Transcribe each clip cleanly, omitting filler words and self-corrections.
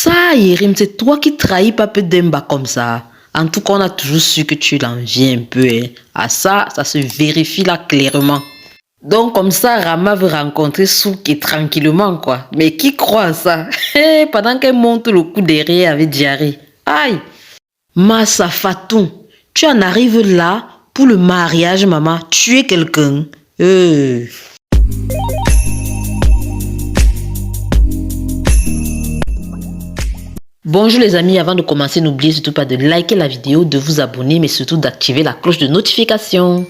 Ça, Yérim, c'est toi qui trahis Pape Demba comme ça. En tout cas, on a toujours su que tu l'envies un peu. Hein. Ah ça se vérifie là clairement. Donc comme ça, Rama veut rencontrer Souké tranquillement quoi. Mais qui croit à ça? Pendant qu'elle monte le coup derrière avec diarrhée. Aïe! Massa Fatou, tu en arrives là pour le mariage, maman. Tu es quelqu'un. Bonjour les amis, avant de commencer, n'oubliez surtout pas de liker la vidéo, de vous abonner, mais surtout d'activer la cloche de notification.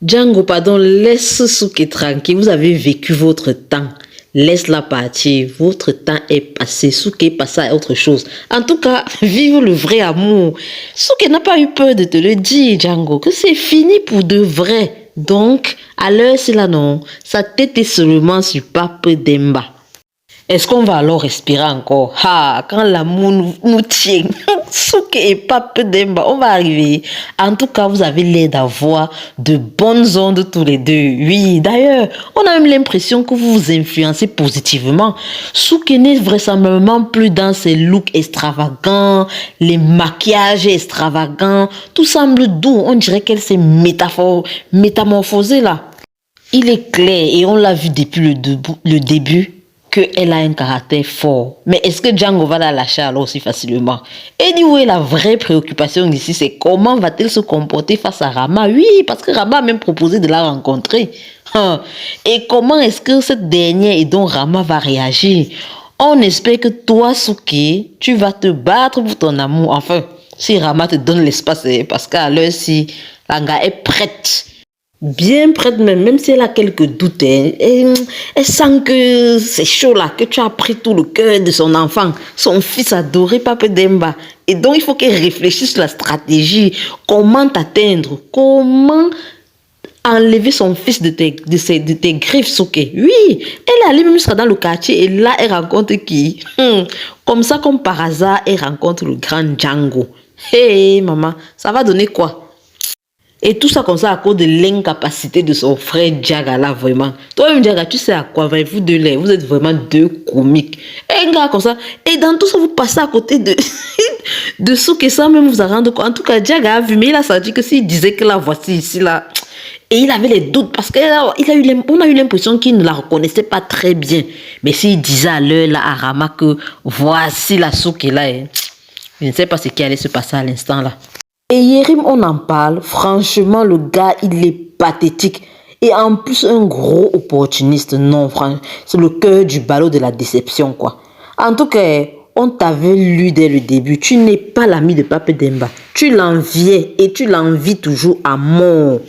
Django, pardon, laisse Souké tranquille, vous avez vécu votre temps. Laisse-la partir, votre temps est passé, Souké passe à autre chose. En tout cas, vive le vrai amour. Souké n'a pas eu peur de te le dire, Django, que c'est fini pour de vrai. Donc, à l'heure, c'est là non, sa tête est seulement sur Pape Demba. Est-ce qu'on va alors respirer encore? Quand l'amour nous tient, Souké et Pape Demba, on va arriver. En tout cas, vous avez l'air d'avoir de bonnes ondes tous les deux. Oui, d'ailleurs, on a même l'impression que vous vous influencez positivement. Souké n'est vraisemblablement plus dans ses looks extravagants, les maquillages extravagants. Tout semble doux. On dirait qu'elle s'est métamorphosée là. Il est clair et on l'a vu depuis le début qu'elle a un caractère fort. Mais est-ce que Django va la lâcher alors aussi facilement? Anyway, la vraie préoccupation ici, c'est comment va-t-elle se comporter face à Rama? Oui, parce que Rama a même proposé de la rencontrer. Et comment est-ce que cette dernière et donc Rama va réagir? On espère que toi, Souké, tu vas te battre pour ton amour. Enfin, si Rama te donne l'espace, parce qu'à l'heure ci, la gars est prête. Bien prête même si elle a quelques doutes, elle sent que c'est chaud là, que tu as pris tout le cœur de son enfant, son fils adoré, Pape Demba. Et donc il faut qu'elle réfléchisse sur la stratégie, comment t'atteindre, comment enlever son fils de tes griffes, Souké. Oui, elle est allée même jusqu'à dans le quartier et là elle rencontre qui? Comme ça, comme par hasard, elle rencontre le grand Django. Hey maman, ça va donner quoi? Et tout ça comme ça à cause de l'incapacité de son frère Diaga là vraiment. Toi-même Diaga, tu sais à quoi, vous deux là, vous êtes vraiment deux comiques. Et un gars comme ça, et dans tout ça vous passez à côté de de Souké sans même vous en rendre compte. En tout cas Diaga a vu, mais il a senti que s'il disait que la voici ici là, et il avait les doutes parce on a eu l'impression qu'il ne la reconnaissait pas très bien. Mais s'il disait à l'heure là à Rama que voici la Souké là, je ne sais pas ce qui allait se passer à l'instant là. Et Yérim, on en parle. Franchement, le gars, il est pathétique. Et en plus, un gros opportuniste. Non, franchement, c'est le cœur du ballot de la déception, quoi. En tout cas, on t'avait lu dès le début. Tu n'es pas l'ami de Pape Demba. Tu l'enviais et tu l'envies toujours à mort.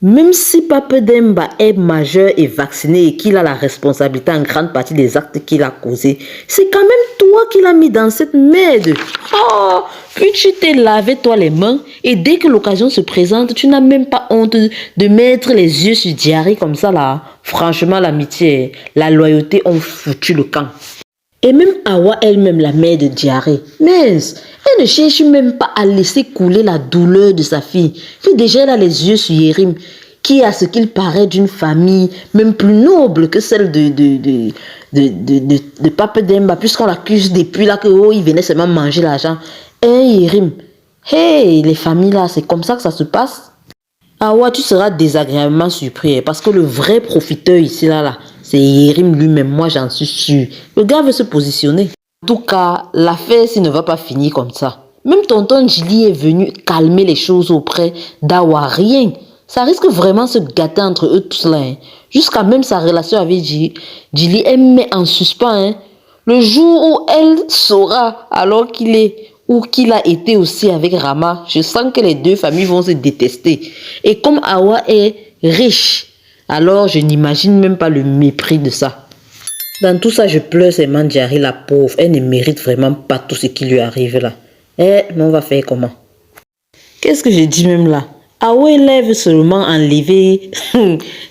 Même si Pape Demba est majeur et vacciné et qu'il a la responsabilité en grande partie des actes qu'il a causés, c'est quand même toi qui l'as mis dans cette merde. Oh, puis tu t'es lavé toi les mains et dès que l'occasion se présente, tu n'as même pas honte de mettre les yeux sur Diarry comme ça là. Franchement, l'amitié, la loyauté ont foutu le camp. Et même Awa elle-même, la mère de Diarry, mais elle ne cherche même pas à laisser couler la douleur de sa fille. Puis déjà elle a les yeux sur Yérim, qui a ce qu'il paraît d'une famille même plus noble que celle de Pape Demba, puisqu'on l'accuse depuis là que il venait seulement manger l'argent. Yérim, hey, les familles là, c'est comme ça que ça se passe. Awa, tu seras désagréablement surpris parce que le vrai profiteur ici là, c'est Yérim lui-même, moi j'en suis sûr. Le gars veut se positionner. En tout cas, l'affaire ne va pas finir comme ça. Même tonton Djili est venu calmer les choses auprès d'Awa. Rien. Ça risque vraiment de se gâter entre eux tous là. Jusqu'à même sa relation avec Djili, elle met en suspens. Le jour où elle saura alors qu'il est ou qu'il a été aussi avec Rama, je sens que les deux familles vont se détester. Et comme Awa est riche, alors je n'imagine même pas le mépris de ça. Dans tout ça, je pleure seulement Diarry, la pauvre. Elle ne mérite vraiment pas tout ce qui lui arrive là. Mais on va faire comment? Qu'est-ce que je dis même là? Awa lève seulement enlever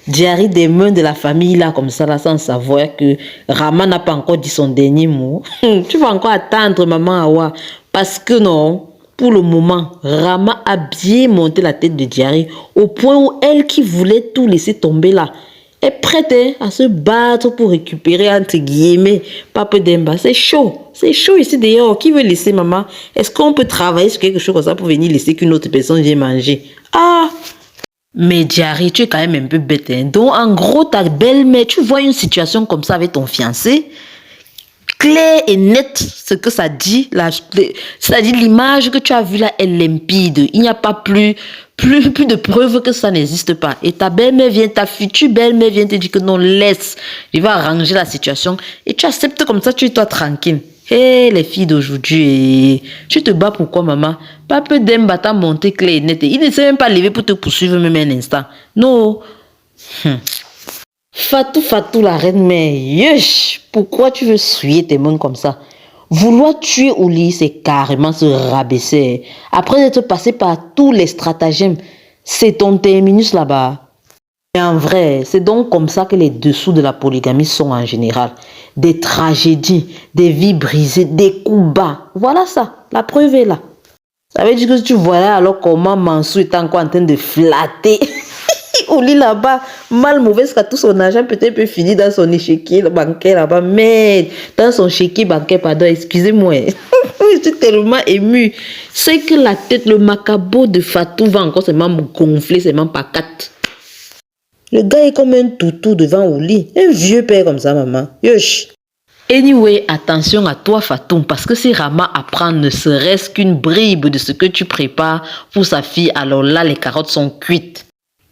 Diarry des mains de la famille là comme ça là sans savoir que Rama n'a pas encore dit son dernier mot. Tu vas encore attendre maman Awa parce que non. Pour le moment, Rama a bien monté la tête de Diarry au point où elle qui voulait tout laisser tomber là, est prête à se battre pour récupérer, entre guillemets, Pape Demba. C'est chaud ici dehors. Qui veut laisser maman? Est-ce qu'on peut travailler sur quelque chose comme ça pour venir laisser qu'une autre personne vienne manger? Ah! Mais Diary, tu es quand même un peu bête. Hein? Donc, en gros, ta belle-mère, tu vois une situation comme ça avec ton fiancé, clair et net, ce que ça dit, c'est-à-dire l'image que tu as vue là est limpide. Il n'y a pas plus de preuves que ça n'existe pas. Et ta belle-mère vient, ta future belle-mère vient te dire que non, laisse, je vais arranger la situation. Et tu acceptes comme ça, tu es toi tranquille. Hé, les filles d'aujourd'hui, tu te bats pourquoi, maman? Pape Demba t'a monté clair et net. Il ne s'est même pas levé pour te poursuivre même un instant. Non. Fatou, la reine mère, yesh, pourquoi tu veux suyer tes mains comme ça? Vouloir tuer Ouli, c'est carrément se rabaisser. Après être passé par tous les stratagèmes, c'est ton terminus là-bas. Mais en vrai, c'est donc comme ça que les dessous de la polygamie sont en général. Des tragédies, des vies brisées, des coups bas. Voilà ça, la preuve est là. Ça veut dire que si tu voyais alors comment Mansou est encore en train de flatter Ouli là-bas, mal mauvaise qu'à tout son argent peut-être peut finir dans son échiquier bancaire là-bas, mais dans son échiquier bancaire, pardon, excusez-moi. Je suis tellement émue. C'est que la tête, le macabo de Fatou va encore seulement me gonfler, seulement pas quatre. Le gars est comme un toutou devant Ouli. Un vieux père comme ça, maman. Yosh. Anyway, attention à toi, Fatou, parce que si Rama apprend ne serait-ce qu'une bribe de ce que tu prépares pour sa fille, alors là, les carottes sont cuites.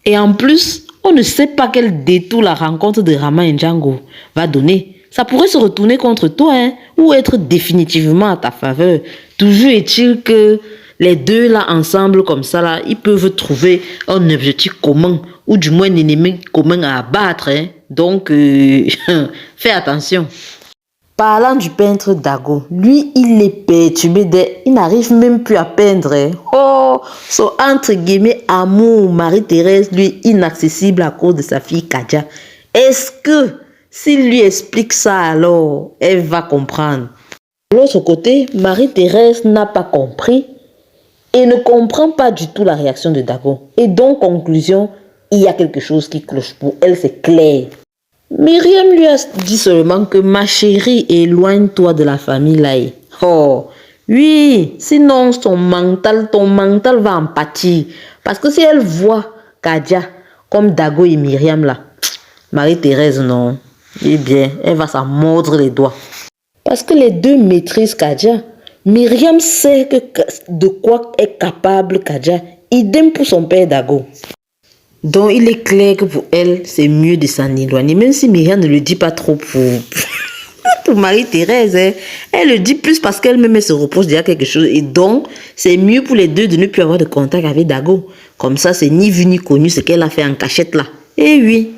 Et en plus, on ne sait pas quel détour la rencontre de Rama et Django va donner. Ça pourrait se retourner contre toi, hein, ou être définitivement à ta faveur. Toujours est-il que les deux là ensemble comme ça là, ils peuvent trouver un objectif commun ou du moins un ennemi commun à abattre. Hein. Donc, fais attention. Parlant du peintre Dago, lui, il est perturbé, il n'arrive même plus à peindre. Hein. Oh, son entre guillemets amour, Marie-Thérèse, lui, inaccessible à cause de sa fille Kadia. Est-ce que s'il lui explique ça alors, elle va comprendre? De l'autre côté, Marie-Thérèse n'a pas compris et ne comprend pas du tout la réaction de Dago. Et donc, conclusion, il y a quelque chose qui cloche pour elle, c'est clair. Myriam lui a dit seulement que ma chérie, éloigne-toi de la famille là. Oh, oui, sinon ton mental va en pâtir. Parce que si elle voit Kadia comme Dago et Myriam là, Marie-Thérèse non, eh bien, elle va s'en mordre les doigts. Parce que les deux maîtrisent Kadia. Myriam sait de quoi est capable Kadia. Idem pour son père Dago. Donc, il est clair que pour elle, c'est mieux de s'en éloigner. Même si Myriam ne le dit pas trop pour Marie-Thérèse. Hein. Elle le dit plus parce qu'elle-même se reproche de dire quelque chose. Et donc, c'est mieux pour les deux de ne plus avoir de contact avec Dago. Comme ça, c'est ni vu ni connu ce qu'elle a fait en cachette là. Eh oui.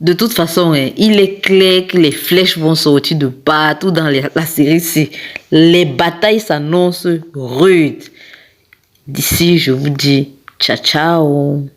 De toute façon, hein, il est clair que les flèches vont sortir de partout dans la série-ci. Les batailles s'annoncent rudes. D'ici, je vous dis ciao, ciao.